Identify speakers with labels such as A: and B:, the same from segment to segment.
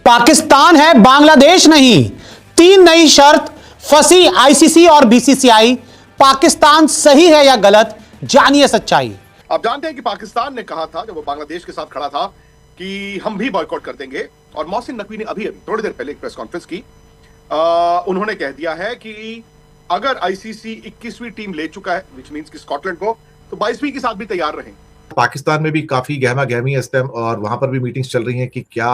A: पाकिस्तान है, बांग्लादेश नहीं। 3 नई शर्त फंसी आईसीसी और बीसीसीआई। पाकिस्तान सही है या गलत, जानिए सच्चाई।
B: आप जानते हैं कि पाकिस्तान ने कहा था जब वो बांग्लादेश के साथ खड़ा था कि हम भी बॉयकॉट कर देंगे, और मोहसिन नकवी ने अभी थोड़ी देर पहले एक प्रेस कॉन्फ्रेंस की। उन्होंने कह दिया है कि अगर आईसीसी 21वीं टीम ले चुका है, विच मींस कि स्कॉटलैंड को, तो 22वीं के साथ भी तैयार रहें।
C: पाकिस्तान में भी काफी गहमा गहमी है इस टाइम, और वहां पर भी मीटिंग्स चल रही हैं कि क्या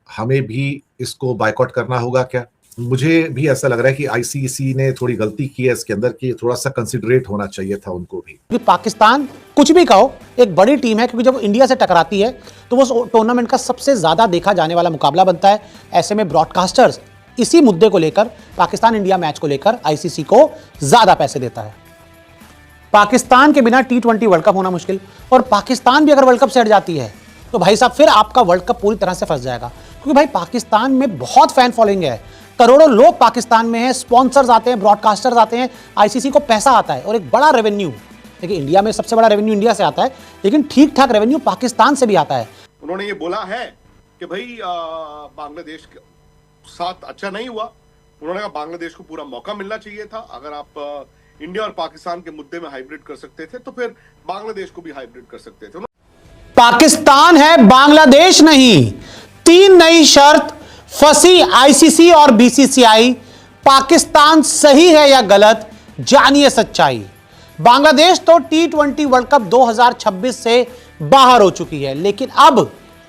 C: हमें भी इसको बायकॉट करना होगा। क्या मुझे भी ऐसा लग रहा है कि आईसीसी ने थोड़ी गलती की है इसके अंदर, कि थोड़ा सा कंसिडरेट होना चाहिए था उनको भी।
A: क्योंकि पाकिस्तान कुछ भी कहो एक बड़ी टीम है, क्योंकि जब इंडिया से टकराती है तो वो टूर्नामेंट का सबसे ज्यादा देखा जाने वाला मुकाबला बनता है। ऐसे में ब्रॉडकास्टर्स इसी मुद्दे को लेकर, पाकिस्तान इंडिया मैच को लेकर आईसीसी को ज्यादा पैसे देता है। पाकिस्तान के बिना T20 वर्ल्ड कप होना मुश्किल, और पाकिस्तान भी अगर वर्ल्ड कप से हट जाती है तो भाई साहब फिर आपका वर्ल्ड कप पूरी तरह से फंस जाएगा। क्योंकि भाई पाकिस्तान में बहुत फैन फॉलोइंग है, करोड़ों लोग पाकिस्तान में हैं, स्पॉन्सर्स आते हैं, ब्रॉडकास्टर्स आते हैं, आईसीसी को पैसा आता है और एक बड़ा रेवेन्यू। देखिए इंडिया में सबसे बड़ा रेवेन्यू इंडिया से आता है, लेकिन ठीक ठाक रेवेन्यू पाकिस्तान से भी आता है।
B: उन्होंने ये बोला है कि भाई बांग्लादेश के साथ अच्छा नहीं हुआ। उन्होंने कहा बांग्लादेश को पूरा मौका मिलना चाहिए था। अगर आप इंडिया और पाकिस्तान के मुद्दे में हाइब्रिड कर सकते थे तो फिर बांग्लादेश को भी हाइब्रिड कर सकते थे।
A: पाकिस्तान है, बांग्लादेश नहीं। 3 नई शर्त फंसी आईसीसी और बीसीसीआई। पाकिस्तान सही है या गलत, जानिए सच्चाई। बांग्लादेश तो T20 वर्ल्ड कप 2026 से बाहर हो चुकी है, लेकिन अब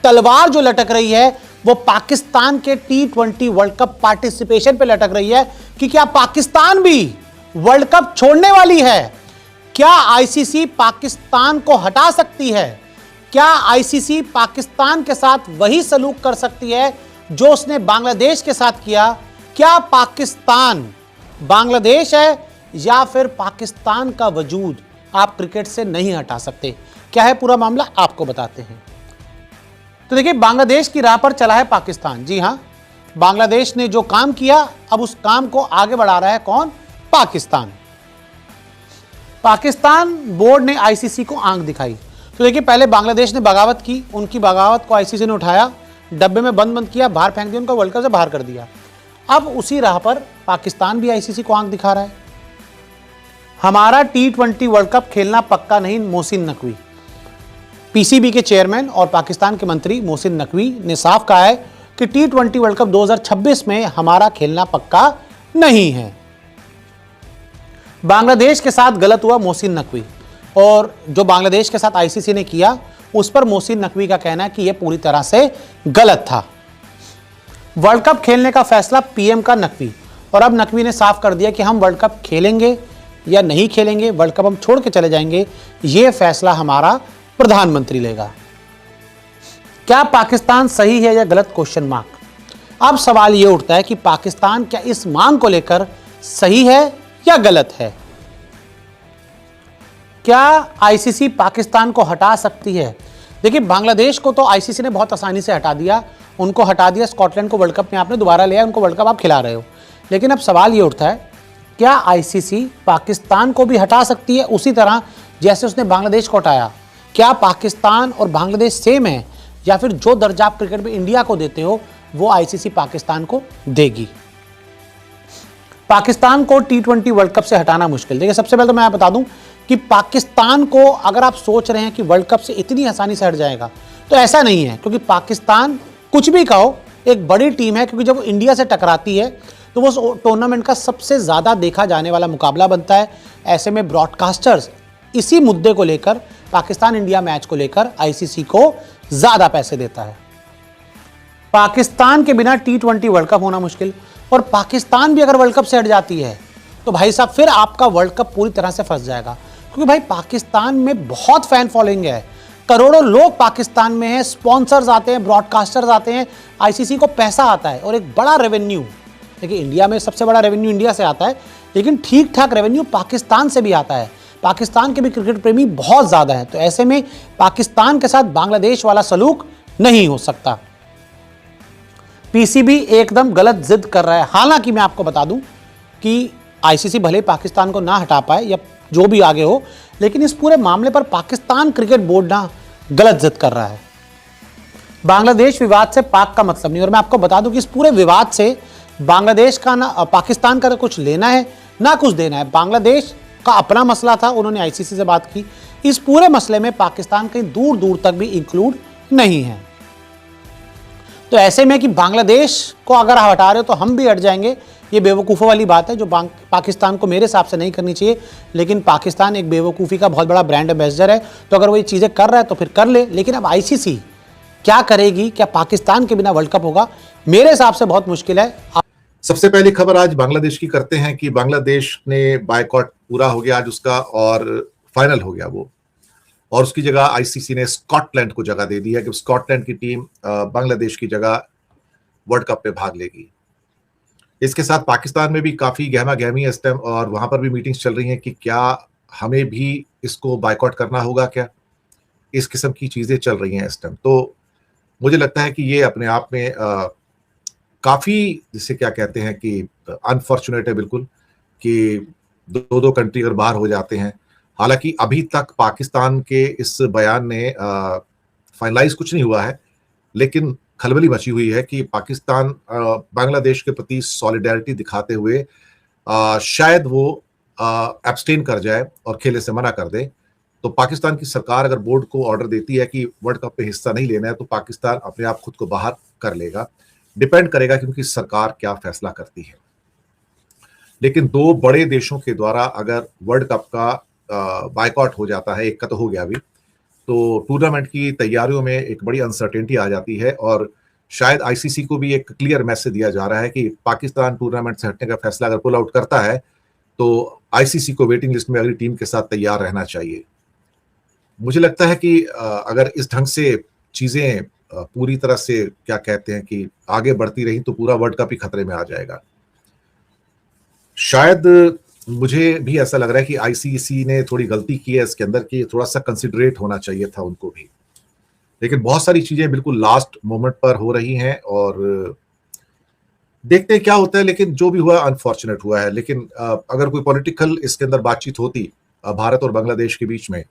A: तलवार जो लटक रही है वो पाकिस्तान के T20 वर्ल्ड कप पार्टिसिपेशन पे लटक रही है कि क्या पाकिस्तान भी वर्ल्ड कप छोड़ने वाली है। क्या आईसीसी पाकिस्तान को हटा सकती है? क्या आईसीसी पाकिस्तान के साथ वही सलूक कर सकती है जो उसने बांग्लादेश के साथ किया? क्या पाकिस्तान बांग्लादेश है, या फिर पाकिस्तान का वजूद आप क्रिकेट से नहीं हटा सकते? क्या है पूरा मामला, आपको बताते हैं। तो देखिए, बांग्लादेश की राह पर चला है पाकिस्तान। जी हां, बांग्लादेश ने जो काम किया अब उस काम को आगे बढ़ा रहा है कौन? पाकिस्तान। पाकिस्तान बोर्ड ने आईसीसी को आंख दिखाई। तो देखिए, पहले बांग्लादेश ने बगावत की, उनकी बगावत को आईसीसी ने उठाया, डब्बे में बंद किया, बाहर फेंक दिया, उनको वर्ल्ड कप से बाहर कर दिया। अब उसी राह पर पाकिस्तान भी आईसीसी को आंख दिखा रहा है। हमारा T20 वर्ल्ड कप खेलना पक्का नहीं, मोहसिन नकवी, पीसीबी के चेयरमैन और पाकिस्तान के मंत्री मोहसिन नकवी ने साफ कहा है कि T20 वर्ल्ड कप 2026 में हमारा खेलना पक्का नहीं है। बांग्लादेश के साथ गलत हुआ, मोहसिन नकवी, और जो बांग्लादेश के साथ आईसीसी ने किया उस पर मोहसिन नकवी का कहना है कि यह पूरी तरह से गलत था। वर्ल्ड कप खेलने का फैसला पीएम का, नकवी, और अब नकवी ने साफ कर दिया कि हम वर्ल्ड कप खेलेंगे या नहीं खेलेंगे, वर्ल्ड कप हम छोड़ के चले जाएंगे, यह फैसला हमारा प्रधानमंत्री लेगा। क्या पाकिस्तान सही है या गलत, क्वेश्चन मार्क। अब सवाल यह उठता है कि पाकिस्तान क्या इस मांग को लेकर सही है या गलत है। क्या आईसीसी पाकिस्तान को हटा सकती है? देखिए, बांग्लादेश को तो आईसीसी ने बहुत आसानी से हटा दिया, उनको हटा दिया। स्कॉटलैंड को वर्ल्ड कप में आपने दोबारा लिया, उनको वर्ल्ड कप आप खिला रहे हो। लेकिन अब सवाल ये उठता है, क्या आईसीसी पाकिस्तान को भी हटा सकती है उसी तरह जैसे उसने बांग्लादेश को हटाया? क्या पाकिस्तान और बांग्लादेश सेम है, या फिर जो दर्जा आप क्रिकेट में इंडिया को देते हो वो आईसीसी पाकिस्तान को देगी? पाकिस्तान को T20 वर्ल्ड कप से हटाना मुश्किल। देखिए, सबसे पहले तो मैं बता दूं कि पाकिस्तान को अगर आप सोच रहे हैं कि वर्ल्ड कप से इतनी आसानी से हट जाएगा, तो ऐसा नहीं है। क्योंकि पाकिस्तान कुछ भी कहो एक बड़ी टीम है, क्योंकि जब इंडिया से टकराती है तो वो टूर्नामेंट का सबसे ज़्यादा देखा जाने वाला मुकाबला बनता है। ऐसे में ब्रॉडकास्टर्स इसी मुद्दे को लेकर, पाकिस्तान इंडिया मैच को लेकर आईसीसी को ज़्यादा पैसे देता है। पाकिस्तान के बिना T20 वर्ल्ड कप होना मुश्किल, और पाकिस्तान भी अगर वर्ल्ड कप से हट जाती है तो भाई साहब फिर आपका वर्ल्ड कप पूरी तरह से फंस जाएगा। क्योंकि भाई पाकिस्तान में बहुत फैन फॉलोइंग है, करोड़ों लोग पाकिस्तान में हैं, स्पॉन्सर्स आते हैं, ब्रॉडकास्टर्स आते हैं, आईसीसी को पैसा आता है और एक बड़ा रेवेन्यू। देखिए इंडिया में सबसे बड़ा रेवेन्यू इंडिया से आता है, लेकिन ठीक ठाक रेवेन्यू पाकिस्तान से भी आता है। पाकिस्तान के भी क्रिकेट प्रेमी बहुत ज़्यादा है, तो ऐसे में पाकिस्तान के साथ बांग्लादेश वाला सलूक नहीं हो सकता। पीसीबी एकदम गलत जिद कर रहा है। हालांकि मैं आपको बता दूं कि आईसीसी भले पाकिस्तान को ना हटा पाए या जो भी आगे हो, लेकिन इस पूरे मामले पर पाकिस्तान क्रिकेट बोर्ड ना गलत जिद कर रहा है। बांग्लादेश विवाद से पाक का मतलब नहीं। और मैं आपको बता दूं कि इस पूरे विवाद से बांग्लादेश का ना पाकिस्तान का कुछ लेना है ना कुछ देना है। बांग्लादेश का अपना मसला था, उन्होंने आईसीसी से बात की। इस पूरे मसले में पाकिस्तान कहीं दूर दूर तक भी इंक्लूड नहीं है। तो ऐसे में कि बांग्लादेश को अगर हटा रहे हो तो हम भी हट जाएंगे, ये बेवकूफ़ों वाली बात है जो पाकिस्तान को मेरे हिसाब से नहीं करनी चाहिए। लेकिन पाकिस्तान एक बेवकूफ़ी का बहुत बड़ा ब्रांड एम्बेसडर है, तो अगर वो ये चीज़ें कर रहा है तो फिर कर ले। लेकिन अब आईसीसी क्या करेगी, क्या पाकिस्तान के बिना वर्ल्ड कप होगा, मेरे हिसाब से बहुत मुश्किल है।
C: सबसे पहली खबर आज बांग्लादेश की करते हैं कि बांग्लादेश ने बायकॉट पूरा हो गया आज उसका, और फाइनल हो गया वो, और उसकी जगह आईसीसी ने स्कॉटलैंड को जगह दे दी है कि स्कॉटलैंड की टीम बांग्लादेश की जगह वर्ल्ड कप में भाग लेगी। इसके साथ पाकिस्तान में भी काफी गहमा गहमी है इस टाइम, और वहां पर भी मीटिंग्स चल रही हैं कि क्या हमें भी इसको बायकॉट करना होगा क्या, इस किस्म की चीजें चल रही हैं इस टाइम। तो मुझे लगता है कि ये अपने आप में काफी, जिसे क्या कहते हैं कि अनफॉर्चुनेट है बिल्कुल, कि दो कंट्री अगर बाहर हो जाते हैं। हालांकि अभी तक पाकिस्तान के इस बयान ने फाइनलाइज कुछ नहीं हुआ है, लेकिन खलबली मची हुई है कि पाकिस्तान बांग्लादेश के प्रति सॉलिडारिटी दिखाते हुए शायद वो एब्सटेन कर जाए और खेलने से मना कर दे। तो पाकिस्तान की सरकार अगर बोर्ड को ऑर्डर देती है कि वर्ल्ड कप में हिस्सा नहीं लेना है, तो पाकिस्तान अपने आप खुद को बाहर कर लेगा। डिपेंड करेगा कि उनकी सरकार क्या फैसला करती है। लेकिन दो बड़े देशों के द्वारा अगर वर्ल्ड कप का बायकॉट हो जाता है, एक का तो हो गया अभी, तो टूर्नामेंट की तैयारियों में एक बड़ी अनसर्टेनिटी आ जाती है। और शायद आईसीसी को भी एक क्लियर मैसेज दिया जा रहा है कि पाकिस्तान टूर्नामेंट से हटने का फैसला अगर पुल आउट करता है तो आईसीसी को वेटिंग लिस्ट में अगली टीम के साथ तैयार रहना चाहिए। मुझे लगता है कि अगर इस ढंग से चीजें पूरी तरह से क्या कहते हैं कि आगे बढ़ती रही तो पूरा वर्ल्ड कप ही खतरे में आ जाएगा। शायद मुझे भी ऐसा लग रहा है कि आईसीसी ने थोड़ी गलती की है इसके अंदर, कि थोड़ा सा कंसिडरेट होना चाहिए था उनको भी। लेकिन बहुत सारी चीजें बिल्कुल लास्ट मोमेंट पर हो रही हैं और देखते हैं क्या होता है। लेकिन जो भी हुआ अनफॉर्चुनेट हुआ है। लेकिन अगर कोई पॉलिटिकल इसके अंदर बातचीत होती भारत और बांग्लादेश के बीच में,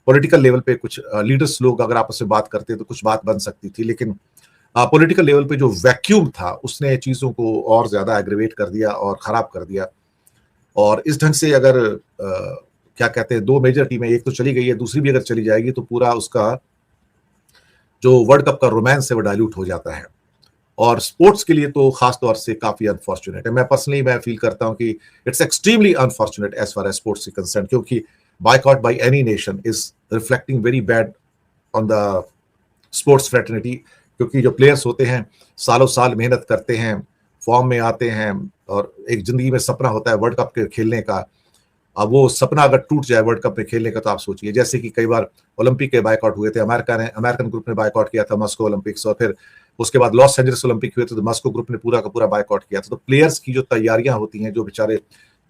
C: पॉलिटिकल लेवल पे कुछ लीडर्स लोग अगर आपस में बात करते तो कुछ बात बन सकती थी। लेकिन पॉलिटिकल लेवल पे जो वैक्यूम था उसने चीजों को और ज्यादा एग्रीवेट कर दिया और खराब कर दिया। और इस ढंग से अगर क्या कहते हैं, दो मेजर टीमें, एक तो चली गई है, दूसरी भी अगर चली जाएगी तो पूरा उसका जो वर्ल्ड कप का रोमांस है वो डाइल्यूट हो जाता है। और स्पोर्ट्स के लिए तो खास तौर से काफी अनफॉर्चुनेट है। मैं फील करता हूं कि it's extremely unfortunate as far as sports is concerned, क्योंकि boycott by any nation is reflecting very bad on the sports fraternity. क्योंकि जो प्लेयर्स होते हैं सालों साल मेहनत करते हैं, फॉर्म में आते हैं, और एक जिंदगी में सपना होता है वर्ल्ड कप के खेलने का। अब वो सपना अगर टूट जाए वर्ल्ड कप में खेलने का, तो आप सोचिए, जैसे कि कई बार ओलंपिक के बायकॉट हुए थे, अमेरिकन ग्रुप ने बायकॉट किया था मॉस्को ओलंपिक्स, और फिर उसके बाद लॉस एंजलिस ओलंपिक हुए थे तो मॉस्को ग्रुप ने पूरा का पूरा बायकॉट किया था। तो प्लेयर्स की जो तैयारियां होती हैं, जो बेचारे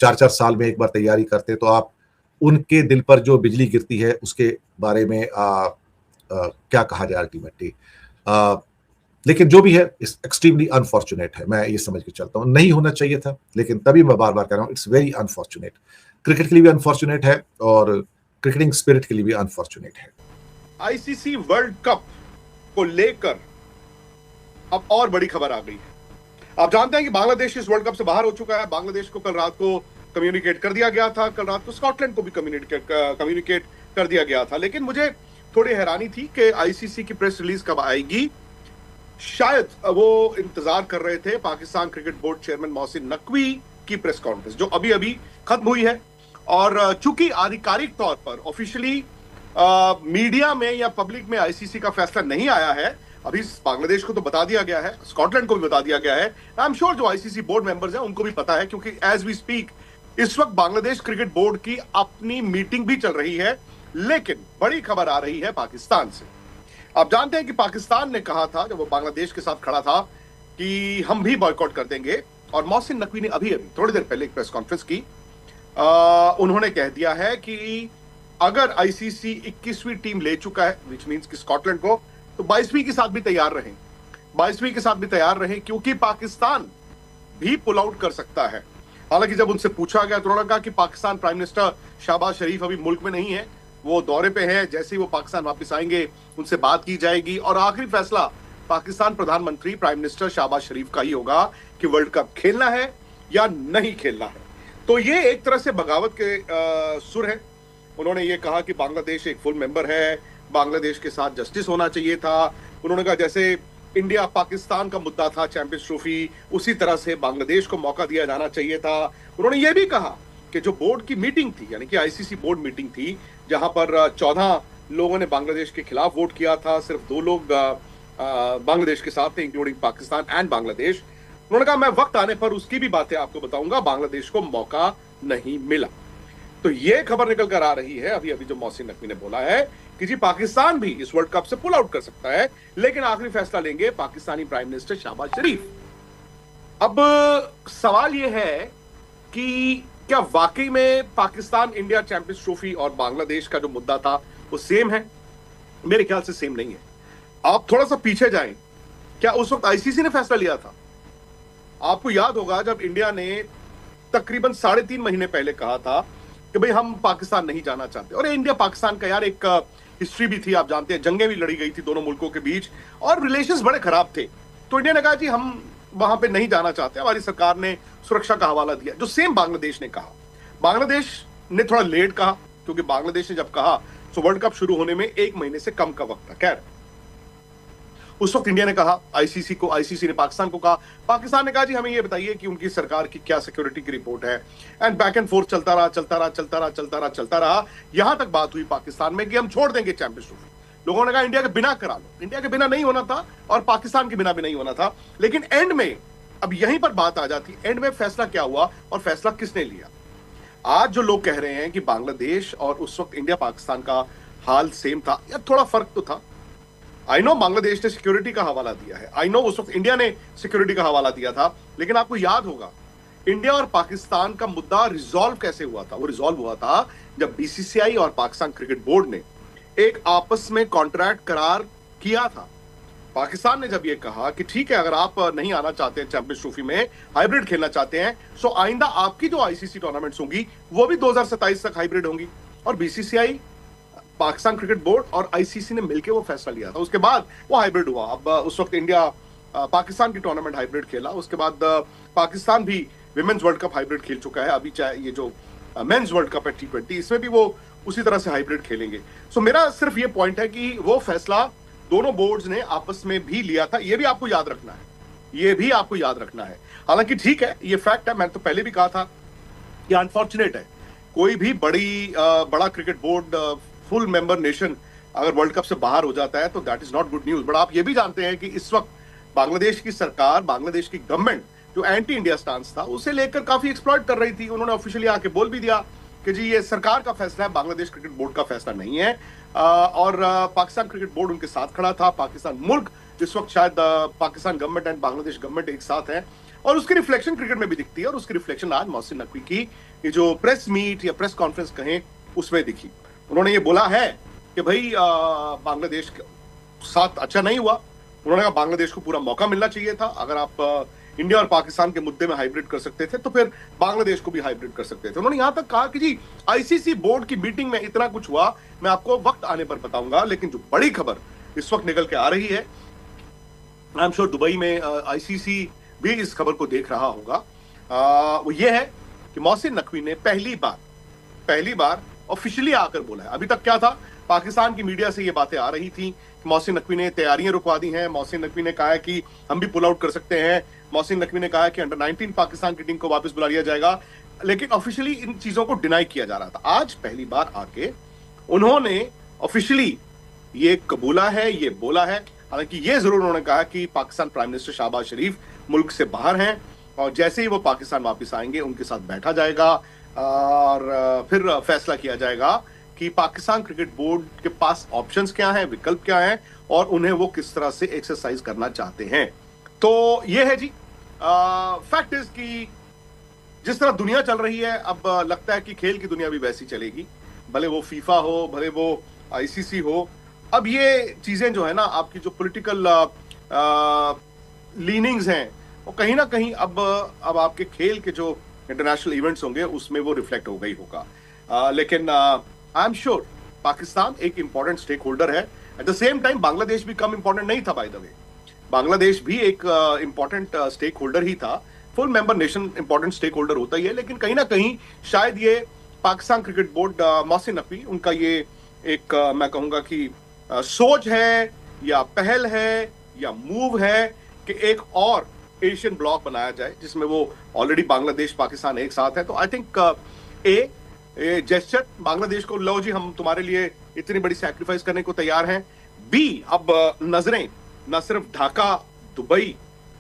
C: 4-4 साल में एक बार तैयारी करते हैं, तो आप उनके दिल पर जो बिजली गिरती है उसके बारे में क्या कहा जाए अल्टीमेटली। लेकिन जो भी है इस एक्सट्रीमली अनफॉर्चुनेट है, मैं ये समझ के चलता हूँ। नहीं होना चाहिए था, लेकिन तभी मैं बार बार कह रहा हूँ इट्स वेरी अनफॉर्चुनेट। क्रिकेट के लिए भी अनफॉर्चुनेट है और क्रिकेटिंग स्पिरिट के लिए भी अनफॉर्चुनेट है।
B: आईसीसी वर्ल्ड कप को लेकर अब और बड़ी खबर आ गई है। आप जानते हैं कि बांग्लादेश इस वर्ल्ड कप से बाहर हो चुका है। बांग्लादेश को कल रात को कम्युनिकेट कर दिया गया था, कल रात को स्कॉटलैंड को भी कम्युनिकेट कर दिया गया था। लेकिन मुझे थोड़ी हैरानी थी कि आईसीसी की प्रेस रिलीज कब आएगी। शायद वो इंतजार कर रहे थे Pakistan cricket board chairman Mohsin Naqvi की प्रेस कॉन्फ्रेंस, जो अभी अभी खत्म हुई है। और चूंकि आधिकारिक तौर पर ऑफिशियली मीडिया में या पब्लिक में आईसीसी का फैसला नहीं आया है, अभी बांग्लादेश को तो बता दिया गया है, स्कॉटलैंड को भी बता दिया गया है। आई एम श्योर जो आईसीसी बोर्ड मेंबर्स हैं उनको भी पता है, क्योंकि एज वी स्पीक इस वक्त बांग्लादेश क्रिकेट बोर्ड की अपनी मीटिंग भी चल रही है। लेकिन बड़ी खबर आ रही है पाकिस्तान से। आप जानते हैं कि पाकिस्तान ने कहा था जब वो बांग्लादेश के साथ खड़ा था कि हम भी बॉयकॉट कर देंगे। और मोहसिन नकवी ने अभी थोड़ी देर पहले एक प्रेस कॉन्फ्रेंस की। उन्होंने कह दिया है कि अगर आईसीसी 21वीं टीम ले चुका है, विच मींस कि स्कॉटलैंड को, तो 22वीं के साथ भी तैयार रहें, 22वीं के साथ भी तैयार रहें, क्योंकि पाकिस्तान भी पुल आउट कर सकता है। हालांकि जब उनसे पूछा गया तो उन्होंने कहा कि पाकिस्तान प्राइम मिनिस्टर शहबाज शरीफ अभी मुल्क में नहीं है, वो दौरे पे हैं। जैसे ही वो पाकिस्तान वापस आएंगे उनसे बात की जाएगी और आखिरी फैसला पाकिस्तान प्रधानमंत्री प्राइम मिनिस्टर शहबाज शरीफ का ही होगा कि वर्ल्ड कप खेलना है या नहीं खेलना है। तो ये एक तरह से बगावत के सुर है। उन्होंने ये कहा कि बांग्लादेश एक फुल मेंबर है, बांग्लादेश के साथ जस्टिस होना चाहिए था। उन्होंने कहा जैसे इंडिया पाकिस्तान का मुद्दा था चैंपियंस ट्रॉफी, उसी तरह से बांग्लादेश को मौका दिया जाना चाहिए था। उन्होंने ये भी कहा कि जो बोर्ड की मीटिंग थी, यानी कि आईसीसी बोर्ड मीटिंग थी, जहां पर 14 लोगों ने बांग्लादेश के खिलाफ वोट किया था, सिर्फ 2 लोग बांग्लादेश के साथ थे, इंक्लूडिंग पाकिस्तान एंड बांग्लादेश। उन्होंने कहा मैं वक्त आने पर उसकी भी बातें आपको बताऊंगा, बांग्लादेश को मौका नहीं मिला। तो ये खबर निकल कर आ रही है अभी अभी जो मोहसिन नकवी ने बोला है कि जी पाकिस्तान भी इस वर्ल्ड कप से पुल आउट कर सकता है, लेकिन आखिरी फैसला लेंगे पाकिस्तानी प्राइम मिनिस्टर शहबाज शरीफ। अब सवाल यह है कि क्या वाकई में पाकिस्तान इंडिया चैंपियंस ट्रॉफी और बांग्लादेश का जो मुद्दा था वो सेम है? मेरे ख्याल से सेम नहीं है। आप थोड़ा सा पीछे जाएं, क्या उस वक्त आईसीसी ने फैसला लिया था? आपको याद होगा जब इंडिया ने तकरीबन 3.5 महीने पहले कहा था कि भाई हम पाकिस्तान नहीं जाना चाहते, और इंडिया पाकिस्तान का यार एक हिस्ट्री भी थी, आप जानते हैं, जंगें भी लड़ी गई थी दोनों मुल्कों के बीच और रिलेशंस बड़े खराब थे। तो इंडिया ने कहा जी हम वहां पे नहीं जाना चाहते, हमारी सरकार ने सुरक्षा का हवाला दिया, जो सेम बांग्लादेश ने कहा। बांग्लादेश ने थोड़ा लेट कहा, क्योंकि बांग्लादेश ने जब कहा तो वर्ल्ड कप शुरू होने में 1 महीने से कम का वक्त था। खैर, उस वक्त इंडिया ने कहा आईसीसी को, आईसीसी ने पाकिस्तान को कहा, पाकिस्तान ने कहा जी हमें ये बताइए कि उनकी सरकार की क्या सिक्योरिटी की रिपोर्ट है। एंड बैक एंड फोर्थ चलता रहा, यहां तक बात हुई पाकिस्तान में कि हम छोड़ देंगे चैंपियंस ट्रॉफी। लोगों ने कहा इंडिया के बिना करा लो। इंडिया के बिना नहीं होना था और पाकिस्तान के बिना भी नहीं होना था, लेकिन एंड में अब यहीं पर बात आ जाती, एंड में फैसला क्या हुआ और फैसला किसने लिया? आज जो लोग कह रहे हैं कि बांग्लादेश और उस वक्त इंडिया पाकिस्तान का हाल सेम था, या थोड़ा फर्क तो था। आई नो बांग्लादेश ने सिक्योरिटी का हवाला दिया है, आई नो उस वक्त इंडिया ने सिक्योरिटी का हवाला दिया था, लेकिन आपको याद होगा इंडिया और पाकिस्तान का मुद्दा रिजॉल्व कैसे हुआ था? वो रिजॉल्व हुआ था जब बीसीसीआई और पाकिस्तान क्रिकेट बोर्ड ने एक आपस में कॉन्ट्रैक्ट करार किया था। पाकिस्तान ने जब ये कहा कि ठीक है, अगर आप नहीं आना चाहते हैं चैंपियंस ट्रॉफी में, हाइब्रिड खेलना चाहते हैं, सो आइंदा आपकी जो आईसीसी टूर्नामेंट्स होंगी वो भी 2027 तक हाइब्रिड होंगी। और बीसीसीआई, पाकिस्तान क्रिकेट बोर्ड और आईसीसी ने मिलकर वो फैसला लिया था। उसके बाद वो हाइब्रिड हुआ। अब उस वक्त इंडिया पाकिस्तान की टूर्नामेंट हाइब्रिड खेला, उसके बाद पाकिस्तान भी विमेंस वर्ल्ड कप हाइब्रिड खेल चुका है। अभी चाहे ये जो मेंस वर्ल्ड कप है T20, इसमें भी वो उसी तरह से हाइब्रिड खेलेंगे। सो मेरा सिर्फ ये पॉइंट है कि वो फैसला दोनों बोर्ड्स ने आपस में भी लिया था, ये भी आपको याद रखना है, ये भी आपको याद रखना है। हालांकि ठीक है, ये फैक्ट है, मैंने तो पहले भी कहा था कि अनफॉर्चुनेट है कोई भी बड़ा cricket board full member nation अगर वर्ल्ड कप से बाहर हो जाता है तो that is not good news. But आप ये भी जानते हैं कि इस वक्त बांग्लादेश की सरकार, बांग्लादेश की गवर्नमेंट जो एंटी इंडिया स्टांस था उसे लेकर काफी एक्सप्लॉइट कर रही थी। उन्होंने ऑफिशियली आके बोल भी दिया कि जी ये सरकार का फैसला है, बांग्लादेश क्रिकेट बोर्ड का फैसला नहीं है। और पाकिस्तान क्रिकेट बोर्ड उनके साथ खड़ा था। पाकिस्तान मुल्क इस वक्त शायद Pakistan government and Bangladesh government एक साथ है, और उसकी रिफ्लेक्शन क्रिकेट में भी दिखती है, और उसकी रिफ्लेक्शन आज मोहसिन नकवी की ये जो प्रेस मीट या प्रेस कॉन्फ्रेंस कहें उसमें दिखी। उन्होंने ये बोला है कि भाई बांग्लादेश के साथ अच्छा नहीं हुआ। उन्होंने कहा बांग्लादेश को पूरा मौका मिलना चाहिए था। अगर आप इंडिया और पाकिस्तान के मुद्दे में हाइब्रिड कर सकते थे तो फिर बांग्लादेश को भी हाइब्रिड कर सकते थे। उन्होंने यहां तक कहा कि जी आईसीसी बोर्ड की मीटिंग में इतना कुछ हुआ, मैं आपको वक्त आने पर बताऊंगा। लेकिन जो बड़ी खबर इस वक्त निकल के आ रही है, आई एम श्योर दुबई में आईसीसी भी इस खबर को देख रहा होगा, वो ये है कि मोहसिन नकवी ने पहली बार ऑफिशियली आकर बोला है। अभी तक क्या था, पाकिस्तान की मीडिया से ये बातें आ रही थी कि मोहसिन नकवी ने तैयारियां रुकवा दी हैं, मोहसिन नकवी ने कहा है कि हम भी पुल आउट कर सकते हैं, मोहसिन नकवी ने कहा है कि अंडर 19 पाकिस्तान की टीम को वापस बुला लिया जाएगा, लेकिन ऑफिशियली इन चीजों को डिनाई किया जा रहा था। आज पहली बार आके उन्होंने ऑफिशियली ये कबूला है, ये बोला है। हालांकि ये जरूर उन्होंने कहा कि पाकिस्तान प्राइम मिनिस्टर शहबाज शरीफ मुल्क से बाहर हैं, और जैसे ही वो पाकिस्तान वापस आएंगे उनके साथ बैठा जाएगा और फिर फैसला किया जाएगा कि पाकिस्तान क्रिकेट बोर्ड के पास ऑप्शंस क्या हैं, विकल्प क्या हैं, और उन्हें वो किस तरह से एक्सरसाइज करना चाहते हैं। तो ये है जी फैक्ट इज कि जिस तरह दुनिया चल रही है, अब लगता है कि खेल की दुनिया भी वैसी चलेगी, भले वो फीफा हो, भले वो आईसीसी हो। अब ये चीजें जो है ना, आपकी जो पॉलिटिकल लीनिंग्स हैं वो कहीं ना कहीं अब आपके खेल के जो इंटरनेशनल इवेंट्स होंगे उसमें वो रिफ्लेक्ट हो गई होगा। लेकिन आई एम श्योर पाकिस्तान एक इंपॉर्टेंट स्टेक होल्डर है। At the same time Bangladesh भी कम इंपॉर्टेंट नहीं था बाय द वे। बांग्लादेश भी एक इंपॉर्टेंट स्टेक होल्डर ही था, full member nation important stakeholder होता ही है, लेकिन कहीं ना कहीं शायद ये पाकिस्तान क्रिकेट बोर्ड, मोहसिन नकवी, उनका ये एक मैं कहूंगा कि सोच है या पहल है या मूव है कि एक और एशियन ब्लॉक बनाया जाए जिसमें वो ऑलरेडी बांग्लादेश पाकिस्तान एक साथ है। तो I think a gesture Bangladesh को, लो जी हम तुम्हारे लिए इतनी बड़ी सैक्रिफाइस करने को तैयार हैं। बी, अब नजरें न सिर्फ ढाका दुबई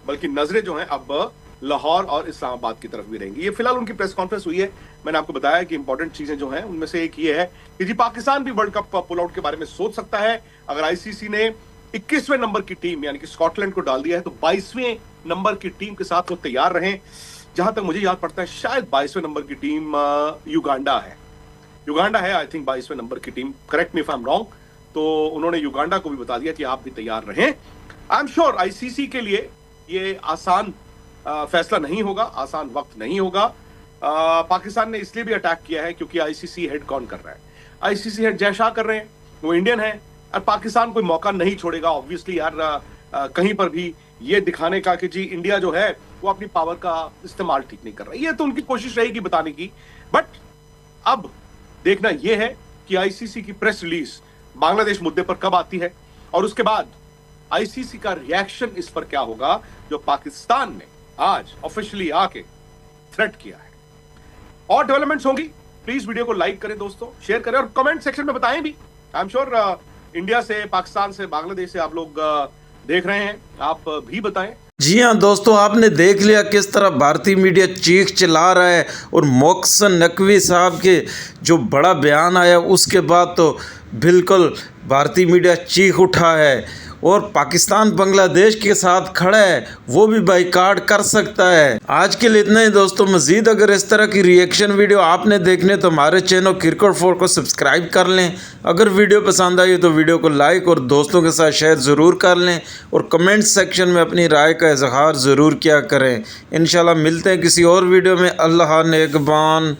B: बल्कि नजरें जो हैं अब लाहौर और इस्लामाबाद की तरफ भी रहेंगी। ये फिलहाल उनकी प्रेस कॉन्फ्रेंस हुई है, मैंने आपको बताया कि इंपॉर्टेंट चीजें जो हैं उनमें से एक ये है कि जी पाकिस्तान भी वर्ल्ड कप पुल आउट के बारे में सोच सकता है। अगर आईसीसी ने 21वें नंबर की टीम यानी कि स्कॉटलैंड को डाल दिया है तो 22वें नंबर की टीम के साथ वो तैयार रहें। जहां तक मुझे याद पड़ता है शायद 22वें नंबर की टीम युगांडा है आई थिंक 22वें नंबर की team, correct me if I am wrong. तो उन्होंने युगांडा को भी बता दिया कि आप भी तैयार रहें। आई एम श्योर आईसीसी के लिए ये आसान फैसला नहीं होगा, आसान वक्त नहीं होगा। पाकिस्तान ने इसलिए भी अटैक किया है क्योंकि आईसीसी हेड कौन कर रहा है, आईसीसी हेड जय शाह कर रहे हैं, वो इंडियन है और पाकिस्तान कोई मौका नहीं छोड़ेगा ऑब्वियसली यार कहीं पर भी ये दिखाने का कि जी इंडिया जो है वो अपनी पावर का इस्तेमाल ठीक नहीं कर रहा है। ये तो उनकी कोशिश रहेगी बताने की, बट अब देखना यह है कि आईसीसी की प्रेस रिलीज बांग्लादेश मुद्दे पर कब आती है और उसके बाद आईसीसी का रिएक्शन इस पर क्या होगा जो पाकिस्तान ने आज ऑफिशियली आके थ्रेट किया है। और डेवलपमेंट्स होंगी, प्लीज वीडियो को लाइक करें दोस्तों, शेयर करें और कमेंट सेक्शन में बताएं भी। आई एम श्योर इंडिया से, पाकिस्तान से, बांग्लादेश से आप लोग देख रहे हैं, आप भी बताएं।
D: जी हाँ दोस्तों, आपने देख लिया किस तरह भारतीय मीडिया चीख चिल्ला रहा है और मोहसिन नकवी साहब के जो बड़ा बयान आया उसके बाद तो बिल्कुल भारतीय मीडिया चीख उठा है और पाकिस्तान बांग्लादेश के साथ खड़ा है, वो भी बाइकाट कर सकता है। आज के लिए इतना ही दोस्तों, मज़ीद अगर इस तरह की रिएक्शन वीडियो आपने देखने तो हमारे चैनल क्रिकेट4 को सब्सक्राइब कर लें। अगर वीडियो पसंद आई तो वीडियो को लाइक और दोस्तों के साथ शेयर ज़रूर कर लें और कमेंट सेक्शन में अपनी राय का इजहार ज़रूर किया करें। इंशाल्लाह मिलते हैं किसी और वीडियो में। अल्लाह नेगबान।